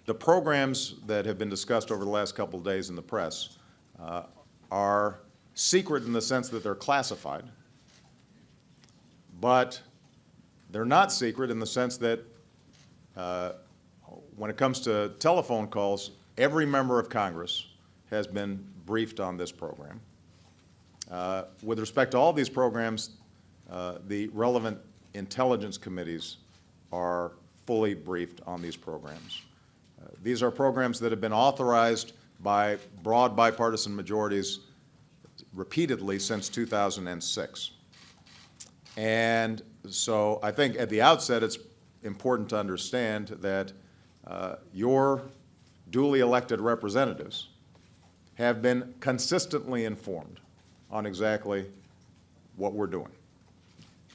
The programs that have been discussed over the last couple of days in the press are secret in the sense that they're classified, but they're not secret in the sense that when it comes to telephone calls, every member of Congress has been briefed on this program. With respect to all these programs, the relevant intelligence committees are fully briefed on these programs. These are programs that have been authorized by broad bipartisan majorities repeatedly since 2006. And so I think at the outset it's important to understand that your duly elected representatives have been consistently informed on exactly what we're doing.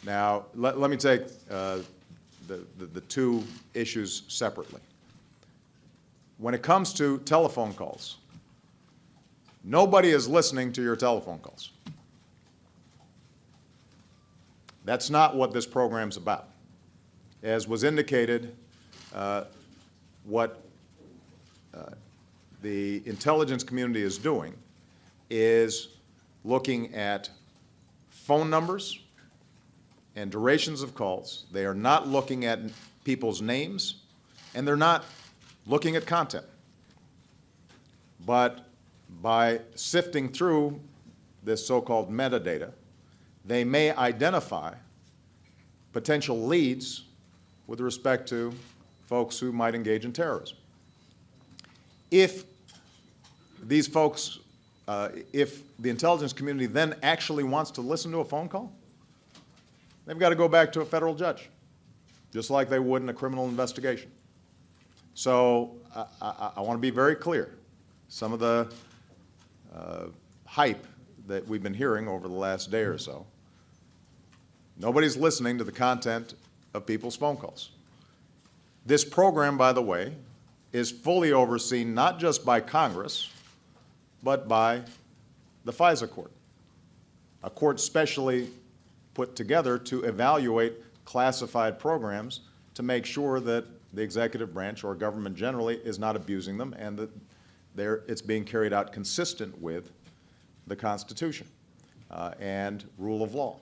Now, let me take the two issues separately. When it comes to telephone calls, nobody is listening to your telephone calls. That's not what this program's about. As was indicated, what the intelligence community is doing is looking at phone numbers and durations of calls. They are not looking at people's names, and they're not looking at content. But by sifting through this so-called metadata, they may identify potential leads with respect to folks who might engage in terrorism. If these folks, if the intelligence community then actually wants to listen to a phone call, they've got to go back to a federal judge, just like they would in a criminal investigation. So I want to be very clear. Some of the hype that we've been hearing over the last day or so, nobody's listening to the content of people's phone calls. This program, by the way, is fully overseen not just by Congress, but by the FISA court, a court specially put together to evaluate classified programs to make sure that the executive branch or government generally is not abusing them and that it's being carried out consistent with the Constitution and rule of law.